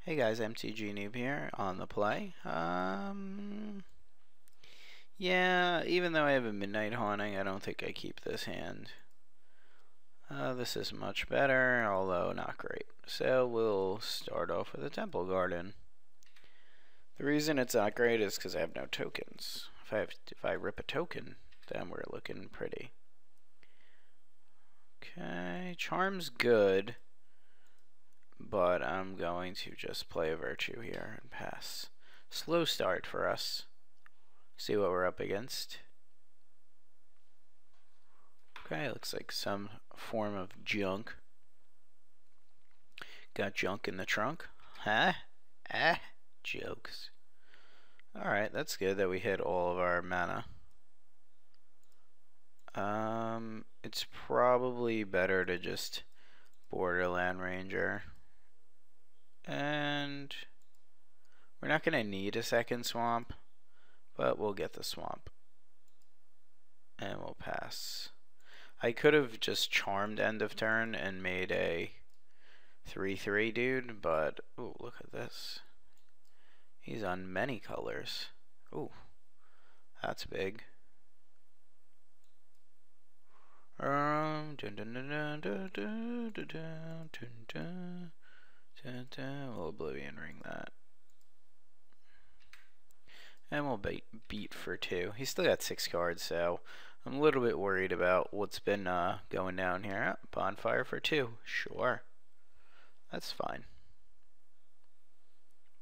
Hey guys, mtgnoob here on the play. Yeah, even though I have a Midnight Haunting, I don't think I keep this hand. This is much better, although not great. So we'll start off with a Temple Garden. The reason it's not great is because I have no tokens. If I rip a token, then we're looking pretty. Okay, Charm's good, but I'm going to just play a Virtue here and pass. Slow start for us. See what we're up against. Okay, looks like some form of junk. Got junk in the trunk? Huh? Jokes. Alright, that's good that we hit all of our mana. It's probably better to just Borderland Ranger. And we're not going to need a second swamp, but we'll get the swamp. And we'll pass. I could have just charmed end of turn and made a 3/3 dude, but ooh, look at this. He's on many colors. Ooh, that's big. We'll Oblivion Ring that. And we'll beat for 2. He's still got 6 cards, so I'm a little bit worried about what's been going down here. Bonfire for 2. Sure. That's fine.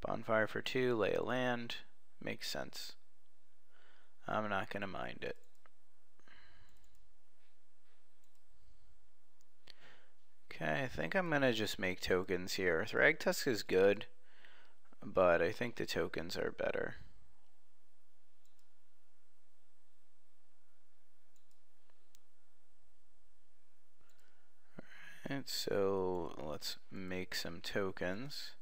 Bonfire for 2, lay a land. Makes sense. I'm not going to mind it. Okay, I think I'm going to just make tokens here. Thragtusk is good, but I think the tokens are better. Alright, so let's make some tokens.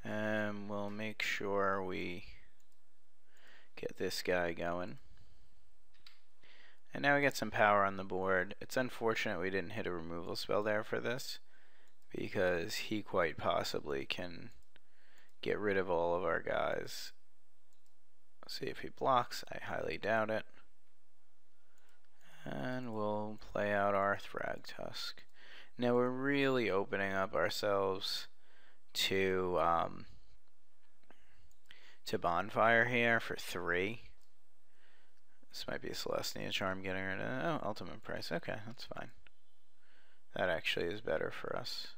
And we'll make sure we get this guy going. And now we get some power on the board. It's unfortunate we didn't hit a removal spell there for this, because he quite possibly can get rid of all of our guys. Let's see if he blocks. I highly doubt it. And we'll play out our Thragtusk. Now we're really opening up ourselves to Bonfire here for 3. This might be a Celestia Charm getting rid of. Oh, Ultimate Price. Okay, that's fine. That actually is better for us.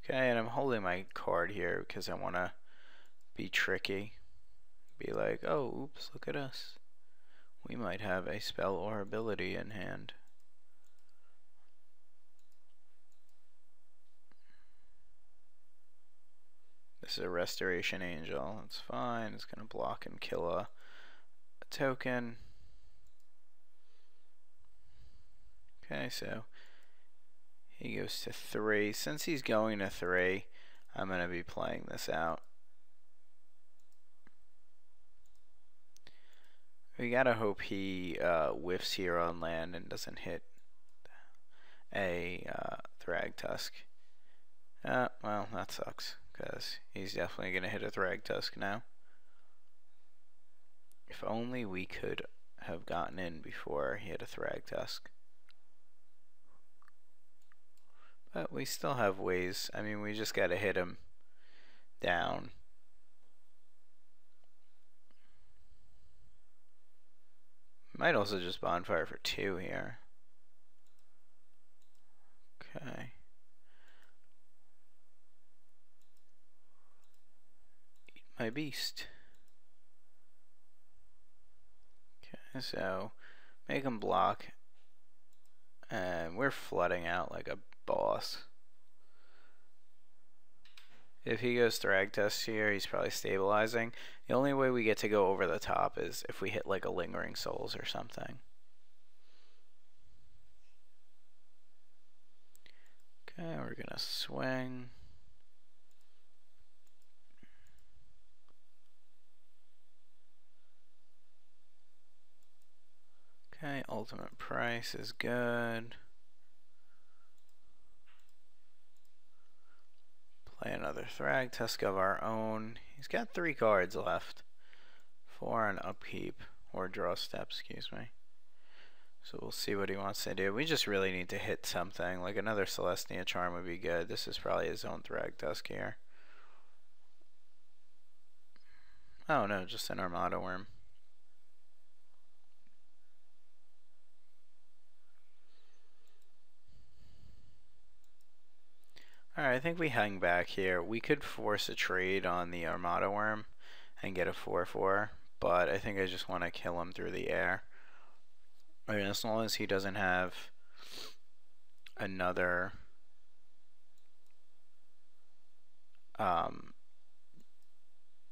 Okay, and I'm holding my card here because I want to be tricky. Be like, oh, oops, look at us. We might have a spell or ability in hand. This is a Restoration Angel. That's fine. It's going to block and kill a token. Okay, so he goes to 3. Since he's going to 3, I'm going to be playing this out. We gotta hope he whiffs here on land and doesn't hit a Thragtusk. Well, that sucks, because he's definitely going to hit a Thragtusk now. If only we could have gotten in before he hit a Thragtusk. But we still have ways. I mean, we just got to hit him down. Might also just Bonfire for 2 here. Okay. Eat my beast. Okay, so make him block. And we're flooding out like a boss. If he goes Thragtusk here, he's probably stabilizing. The only way we get to go over the top is if we hit like a Lingering Souls or something. Okay, we're gonna swing. Okay, Ultimate Price is good. Play another Thragtusk of our own. He's got 3 cards left. 4 on upkeep, or draw step, excuse me. So we'll see what he wants to do. We just really need to hit something. Like another Celestia Charm would be good. This is probably his own Thragtusk here. Oh no, just an Armada Worm. Alright, I think we hang back here. We could force a trade on the Armada Worm and get a 4/4, but I think I just want to kill him through the air. I mean, as long as he doesn't have another a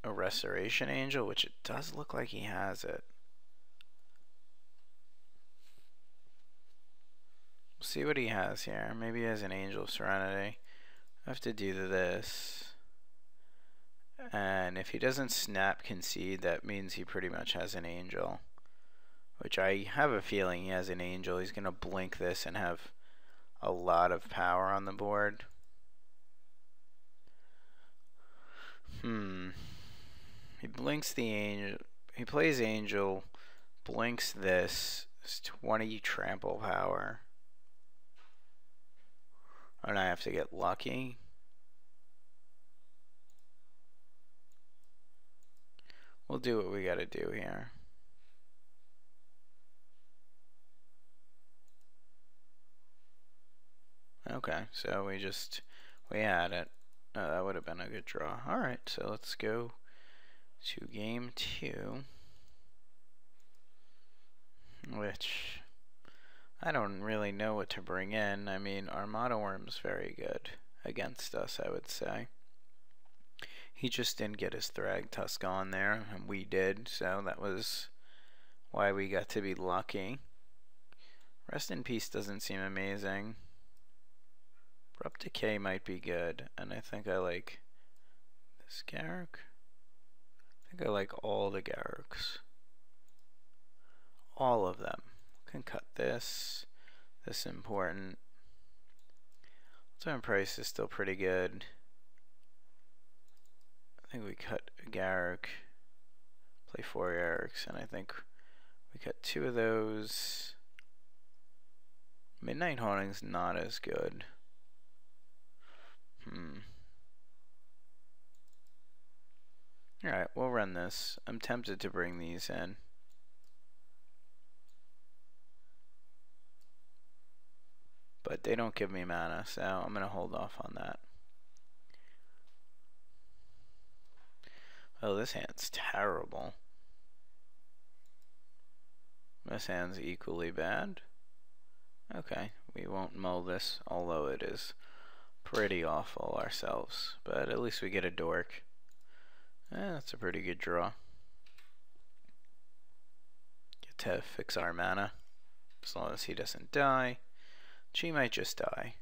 Restoration Angel, which it does look like he has it. We'll see what he has here. Maybe he has an Angel of Serenity. I have to do this. And if he doesn't snap concede, that means he pretty much has an Angel. Which I have a feeling he has an Angel. He's going to blink this and have a lot of power on the board. He blinks the Angel. He plays Angel, blinks this. It's 20 trample power. And I have to get lucky. We'll do what we gotta do here. Okay, so we had it. That would have been a good draw. Alright, so let's go to game 2. Which I don't really know what to bring in. I mean, Armada Worm's very good against us, I would say. He just didn't get his Thragtusk on there, and we did, so that was why we got to be lucky. Rest in Peace doesn't seem amazing. Abrupt Decay might be good, and I think I like this Garruk. I think I like all the Garruks. All of them. Can cut this. This important. Ultimate Price is still pretty good. I think we cut a Garruk. Play 4 Garruks, and I think we cut 2 of those. Midnight Haunting's not as good. Alright, we'll run this. I'm tempted to bring these in. But they don't give me mana, so I'm going to hold off on that. Oh, this hand's terrible. This hand's equally bad. Okay, we won't mull this, although it is pretty awful ourselves. But at least we get a dork. That's a pretty good draw. Get to fix our mana. As long as he doesn't die. She might just die.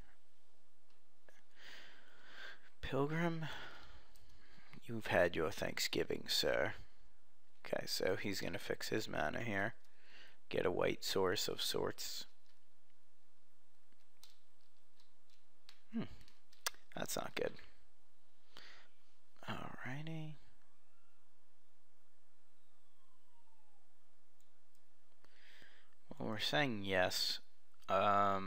Pilgrim, you've had your Thanksgiving, sir. Okay, so he's going to fix his mana here. Get a white source of sorts. That's not good. Alrighty. Well, we're saying yes. I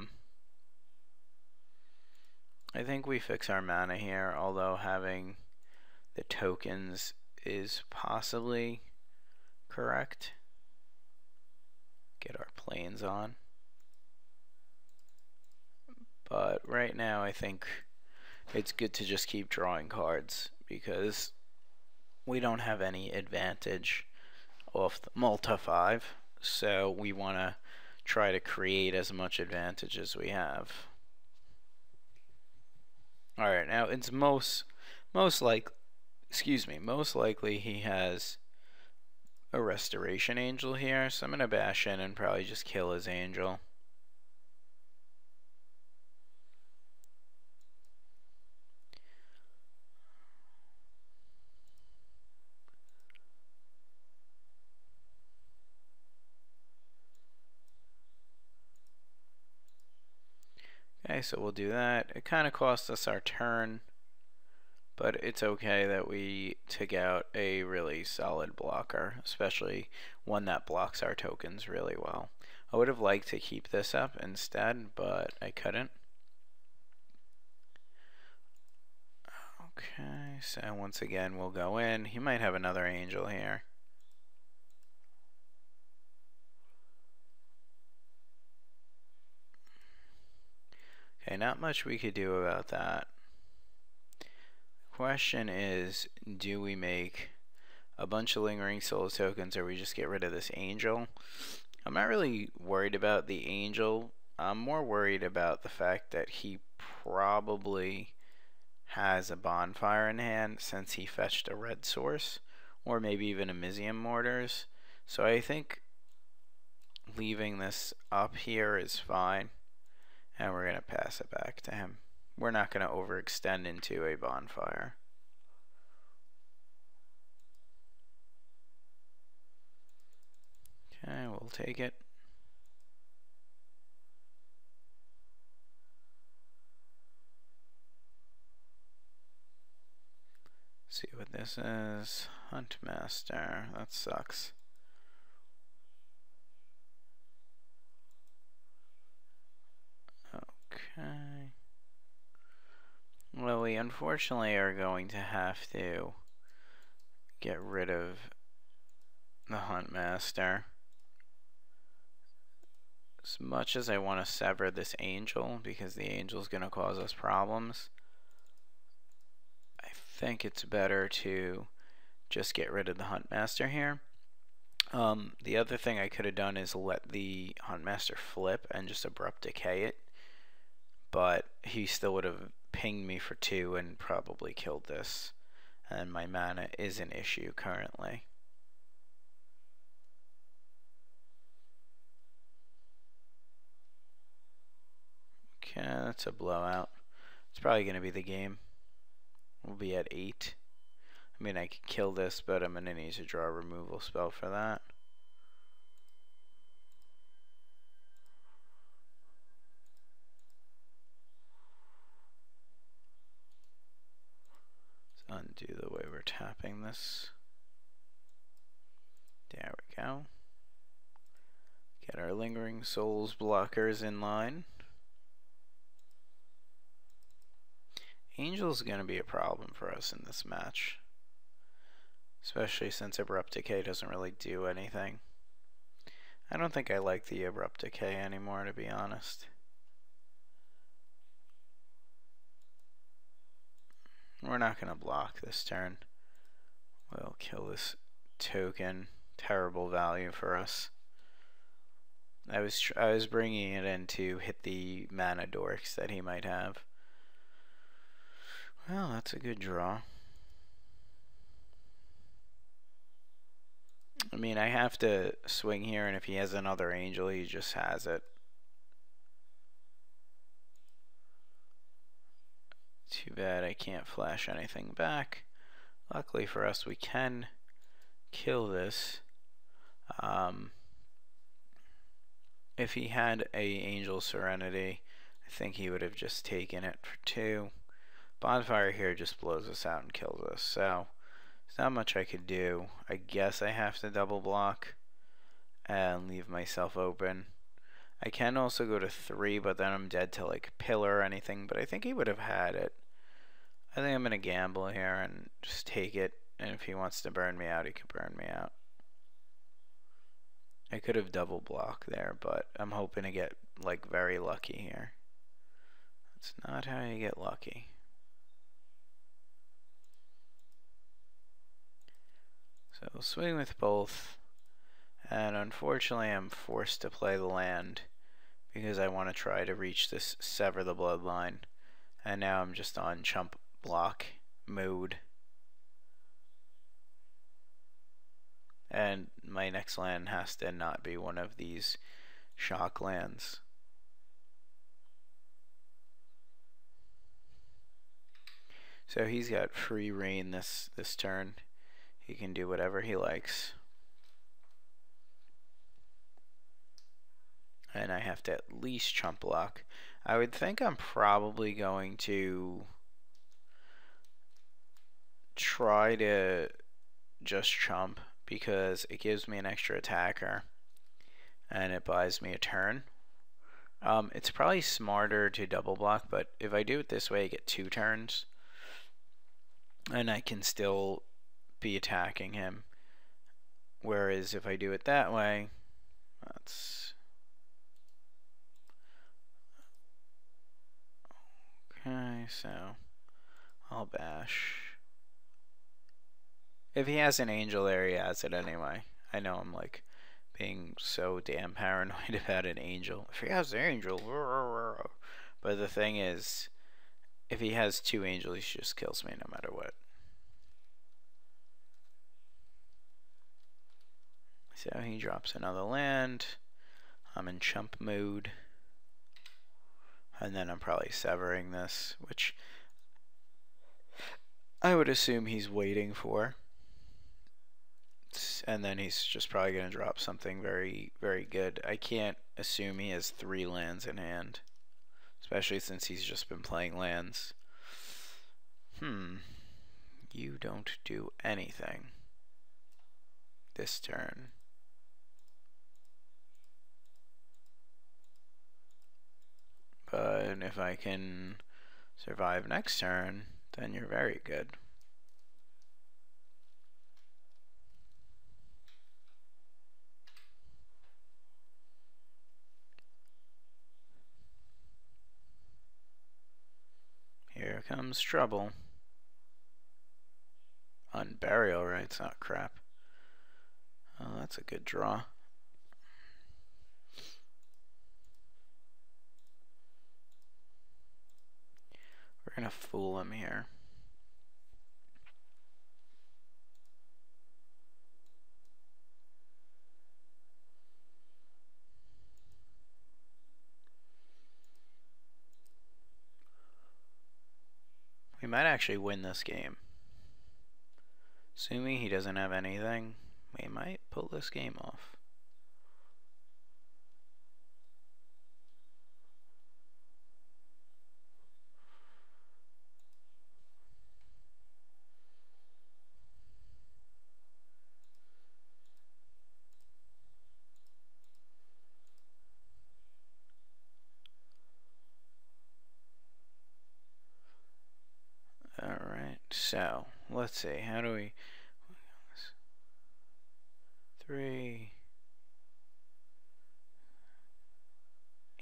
think we fix our mana here, although having the tokens is possibly correct. Get our planes on. But right now I think it's good to just keep drawing cards because we don't have any advantage off the Multi 5, so we want to try to create as much advantage as we have. Alright, now it's most likely he has a Restoration Angel here, so I'm going to bash in and probably just kill his Angel. Okay, so we'll do that. It kind of cost us our turn, But it's okay that we took out a really solid blocker, especially one that blocks our tokens really well. I would have liked to keep this up instead, but I couldn't. Okay, so once again we'll go in. He might have another angel here. Okay, not much we could do about that. Question is, do we make a bunch of lingering soul tokens or we just get rid of this angel? I'm not really worried about the angel. I'm more worried about the fact that he probably has a bonfire in hand since he fetched a red source, or maybe even a Mizium mortars. So I think leaving this up here is fine, and we're going to pass it back to him. We're not going to overextend into a bonfire. Okay, we'll take it. See what this is. Huntmaster. That sucks. Okay. Well, we unfortunately are going to have to get rid of the Huntmaster. As much as I want to sever this angel, because the angel is going to cause us problems, I think it's better to just get rid of the Huntmaster here. The other thing I could have done is let the Huntmaster flip and just abrupt decay it, but he still would have pinged me for 2 and probably killed this, and my mana is an issue currently. Okay, that's a blowout. It's probably going to be the game. We'll be at 8. I mean, I could kill this, but I'm going to need to draw a removal spell for that. Let's undo the way we're tapping this. There we go. Get our Lingering Souls blockers in line. Angel's going to be a problem for us in this match, especially since Abrupt Decay doesn't really do anything. I don't think I like the Abrupt Decay anymore, to be honest. We're not going to block this turn. We'll kill this token. Terrible value for us. I was bringing it in to hit the mana dorks that he might have. Well, that's a good draw. I mean, I have to swing here, and if he has another angel, he just has it. Too bad I can't flash anything back. Luckily for us, we can kill this. If he had a Angel Serenity, I think he would have just taken it for 2. Bonfire here just blows us out and kills us, so there's not much I could do. I guess I have to double block and leave myself open. I can also go to 3, but then I'm dead to like pillar or anything, but I think he would have had it. I think I'm going to gamble here and just take it, and if he wants to burn me out, he could burn me out. I could have double blocked there, but I'm hoping to get like very lucky here. That's not how you get lucky. So we'll swing with both, and unfortunately I'm forced to play the land because I want to try to reach this Sever the Bloodline, and now I'm just on chump block mode. And my next land has to not be one of these shock lands. So he's got free reign this turn. He can do whatever he likes. And I have to at least chump block. I would think I'm probably going to try to just chump because it gives me an extra attacker and it buys me a turn. It's probably smarter to double block, but if I do it this way, I get 2 turns and I can still be attacking him. Whereas if I do it that way, that's okay. So I'll bash. If he has an angel there, he has it anyway. I know I'm like being so damn paranoid about an angel. If he has an angel, but the thing is, if he has 2 angels, he just kills me no matter what. So he drops another land. I'm in chump mode. And then I'm probably severing this, which I would assume he's waiting for. And then he's just probably going to drop something very, very good. I can't assume he has 3 lands in hand, especially since he's just been playing lands. You don't do anything this turn. But if I can survive next turn, then you're very good. Here comes trouble. Unburial rights, not crap. Oh, that's a good draw. We're gonna fool him here. We might actually win this game. Assuming he doesn't have anything, we might pull this game off. Alright, so let's see, how do we 3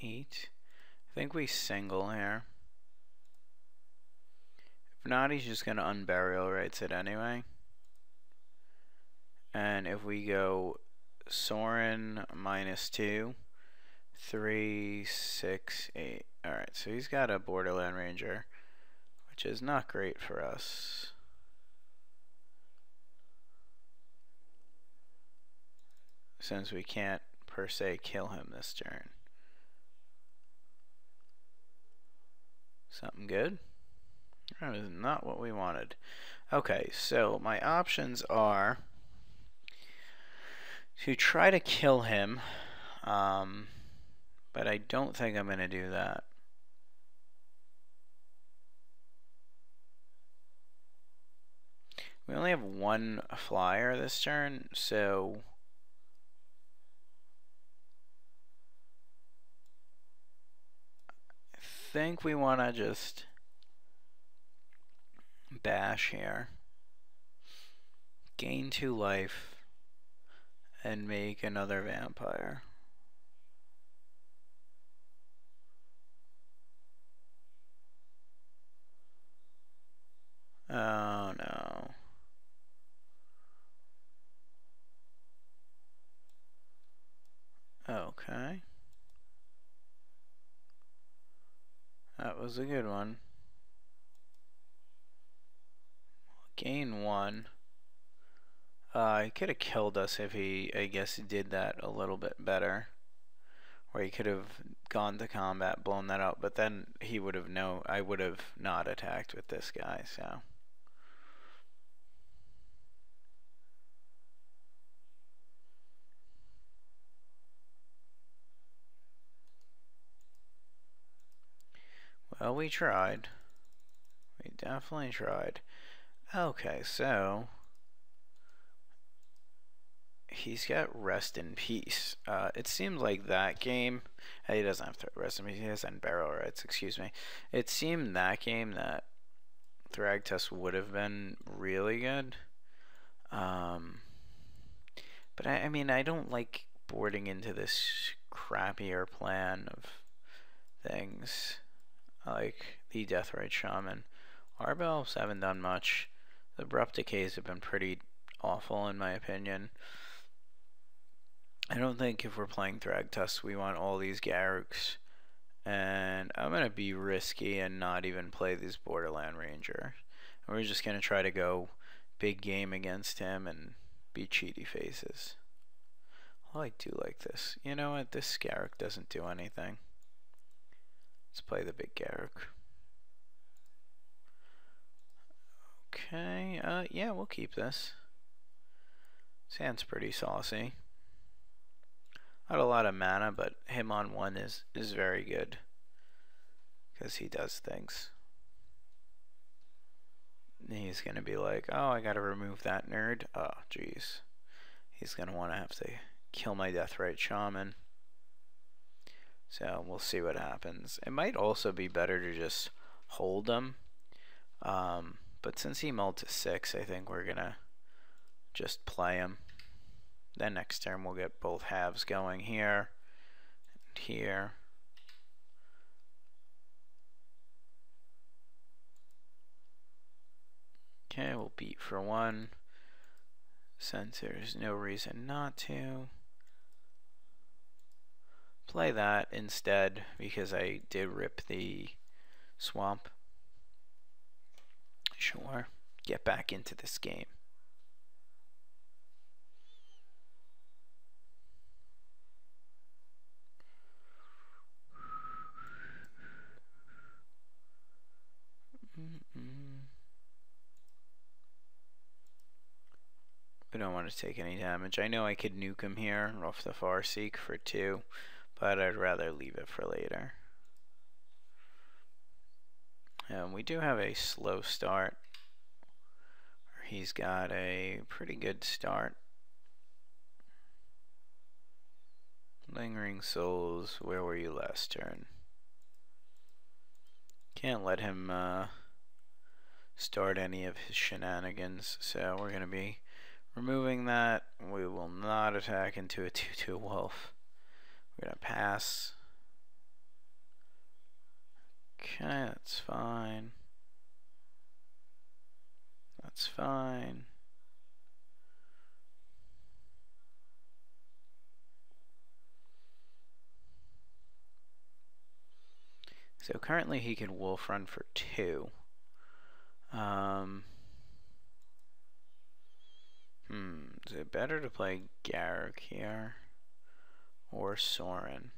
8. I think we single here. If not, he's just gonna unburial rights it anyway. And if we go Sorin -2, 3, 6, 8. Alright, so he's got a Borderland Ranger, which is not great for us. Since we can't per se kill him this turn. Something good? That is not what we wanted. Okay, so my options are to try to kill him, but I don't think I'm going to do that. We only have 1 flyer this turn, so I think we want to just bash here, gain 2 life, and make another vampire. Oh no. Okay. That was a good one. Gain 1. He could have killed us if he, I guess, did that a little bit better. Or he could have gone to combat, blown that out, but then he would have known, I would have not attacked with this guy, so. Well, we tried. We definitely tried. Okay, so he's got rest in peace. It seems like that game. He doesn't have to rest in peace. He has barrel rights. Excuse me. It seemed that game that Thragtusk would have been really good. But I mean, I don't like boarding into this crappier plan of things like the Deathrite Shaman. Arbelves haven't done much. The Abrupt Decays have been pretty awful in my opinion. I don't think if we're playing Thragtusk we want all these Garruks. And I'm going to be risky and not even play this Borderland Ranger. And we're just going to try to go big game against him and be cheaty faces. Oh, I do like this. You know what? This Garruk doesn't do anything. Let's play the big Garruk. Okay, yeah, we'll keep this. Sounds pretty saucy. Not a lot of mana, but him on one is very good. Because he does things. He's going to be like, oh, I got to remove that nerd. Oh, jeez. He's going to want to have to kill my Deathrite Shaman. So we'll see what happens. It might also be better to just hold him. But since he mulled to 6, I think we're going to just play him. Then next turn we'll get both halves going here and here. Okay, we'll beat for 1. Since there's no reason not to. Play that instead because I did rip the swamp. Sure, get back into this game. We don't want to take any damage. I know I could nuke him here off the Farseek for 2, but I'd rather leave it for later. We do have a slow start. He's got a pretty good start. Lingering Souls, where were you last turn? Can't let him start any of his shenanigans, so we're going to be removing that. We will not attack into a 2/2 wolf. We're going to pass. Okay, that's fine. That's fine. So currently he can wolf run for 2. Is it better to play Garruk here or Sorin?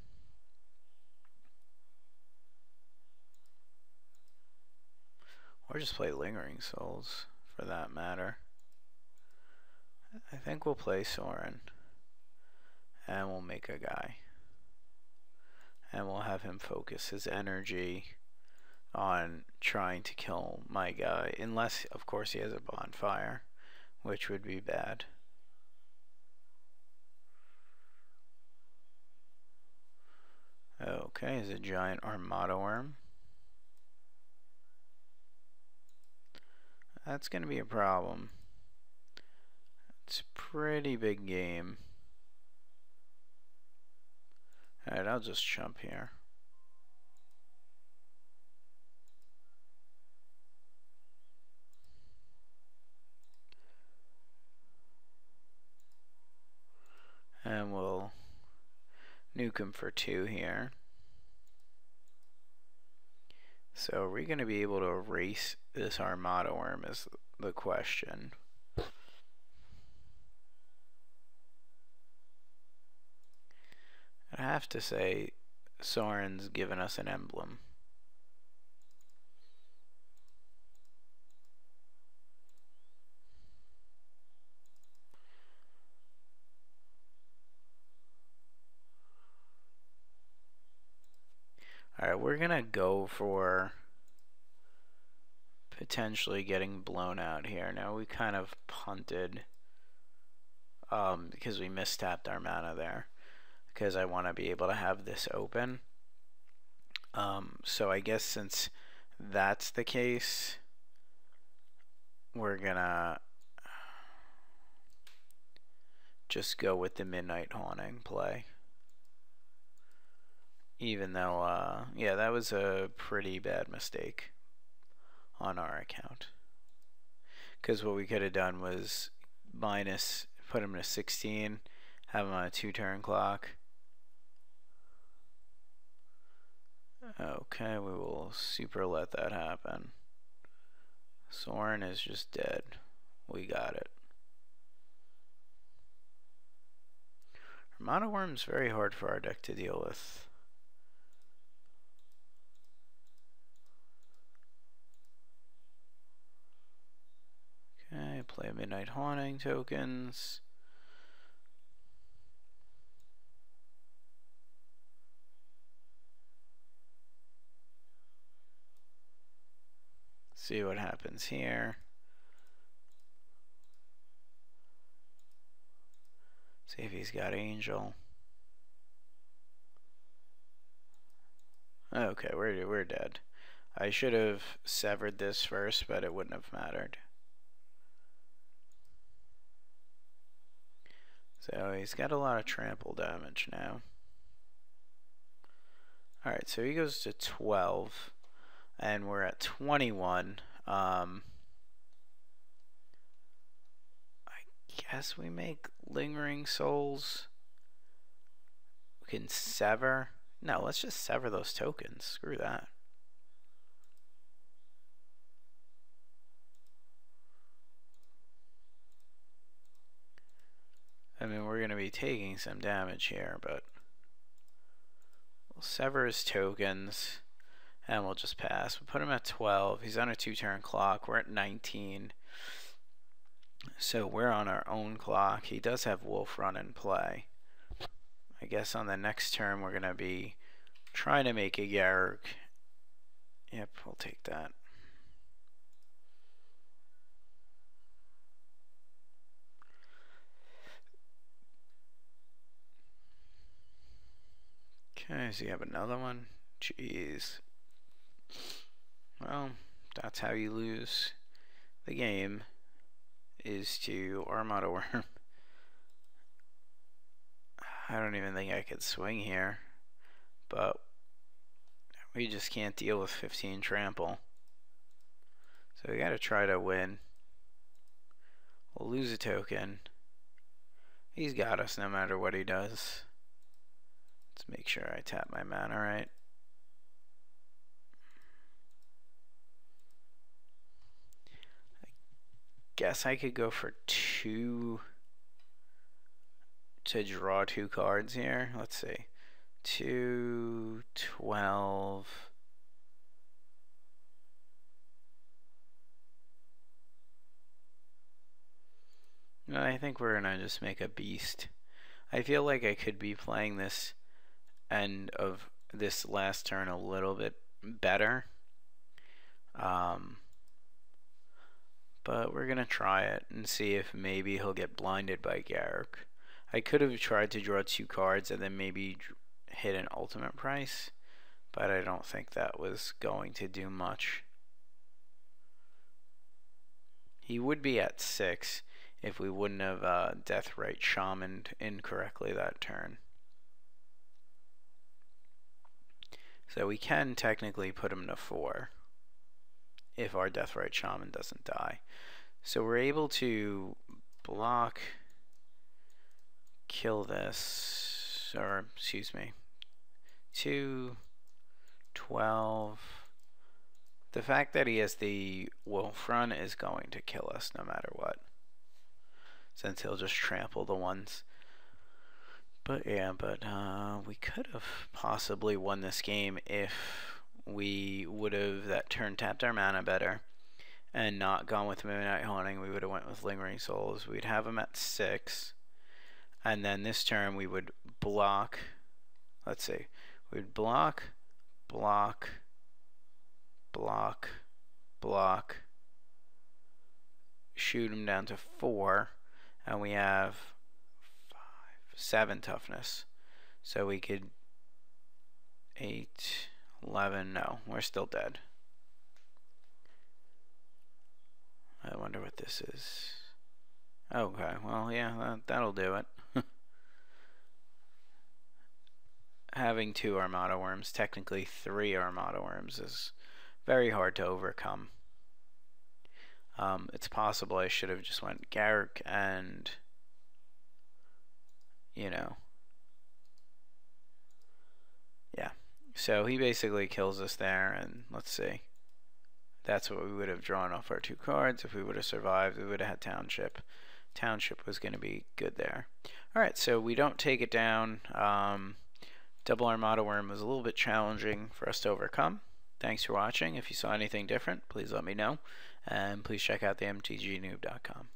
Or just play Lingering Souls for that matter. I think we'll play Sorin and we'll make a guy. And we'll have him focus his energy on trying to kill my guy, unless of course he has a bonfire, which would be bad. Okay, is a giant Armada Worm. That's gonna be a problem. It's a pretty big game. Alright, I'll just jump here. And we'll nuke him for 2 here. So are we going to be able to erase this Armada Worm is the question. I have to say Sorin's given us an emblem. Alright, we're gonna go for potentially getting blown out here. Now we kind of punted because we mistapped our mana there, because I want to be able to have this open. So I guess since that's the case, we're gonna just go with the Midnight Haunting play. Even though, yeah, that was a pretty bad mistake on our account. Because what we could have done was put him to 16, have him on a 2-turn clock. Okay, we will super let that happen. Soren is just dead. We got it. Mono Worm's very hard for our deck to deal with. Okay, play Midnight Haunting tokens. See what happens here. See if he's got Angel. Okay, we're dead. I should have severed this first, but it wouldn't have mattered. So he's got a lot of trample damage now. Alright, so he goes to 12, and we're at 21. I guess we make Lingering Souls. We can sever. No, let's just sever those tokens. Screw that. I mean, we're going to be taking some damage here, but we'll sever his tokens, and we'll just pass. We'll put him at 12. He's on a 2-turn clock. We're at 19. So we're on our own clock. He does have Wolf Run in play. I guess on the next turn we're going to be trying to make a Garruk. Yep, we'll take that. Okay, so you have another one? Jeez. Well, that's how you lose the game, is to Armada Worm. I don't even think I could swing here, but we just can't deal with 15 trample. So we gotta try to win. We'll lose a token. He's got us no matter what he does. Let's make sure I tap my mana right. I guess I could go for 2 to draw 2 cards here. Let's see. 2, 12. No, I think we're gonna just make a beast. I feel like I could be playing this end of this last turn a little bit better. But we're gonna try it and see if maybe he'll get blinded by Garruk. I could have tried to draw 2 cards and then maybe hit an ultimate price, but I don't think that was going to do much. He would be at 6 if we wouldn't have Deathrite Shamaned incorrectly that turn. So we can technically put him to 4 if our Deathrite Shaman doesn't die. So we're able to block, kill this, or excuse me, 2, 12. The fact that he has the Wolf Run is going to kill us no matter what, since he'll just trample the ones. But yeah, we could have possibly won this game if we would have that turn tapped our mana better and not gone with Midnight Haunting. We would have went with Lingering Souls. We'd have him at 6, and then this turn we would block. Let's see, we'd block, block, block, block, shoot him down to 4, and we have 7 toughness. So we could 8, 11, no, we're still dead. I wonder what this is. Okay, well, yeah, that'll do it. Having 2 Armada Worms, technically 3 Armada Worms, is very hard to overcome. It's possible I should have just went Garrick and, you know, yeah. So he basically kills us there, and let's see. That's what we would have drawn off our 2 cards. If we would have survived, we would have had Township. Township was going to be good there. Alright, so we don't take it down. Double Armada Worm was a little bit challenging for us to overcome. Thanks for watching. If you saw anything different, please let me know. And please check out themtgnoob.com.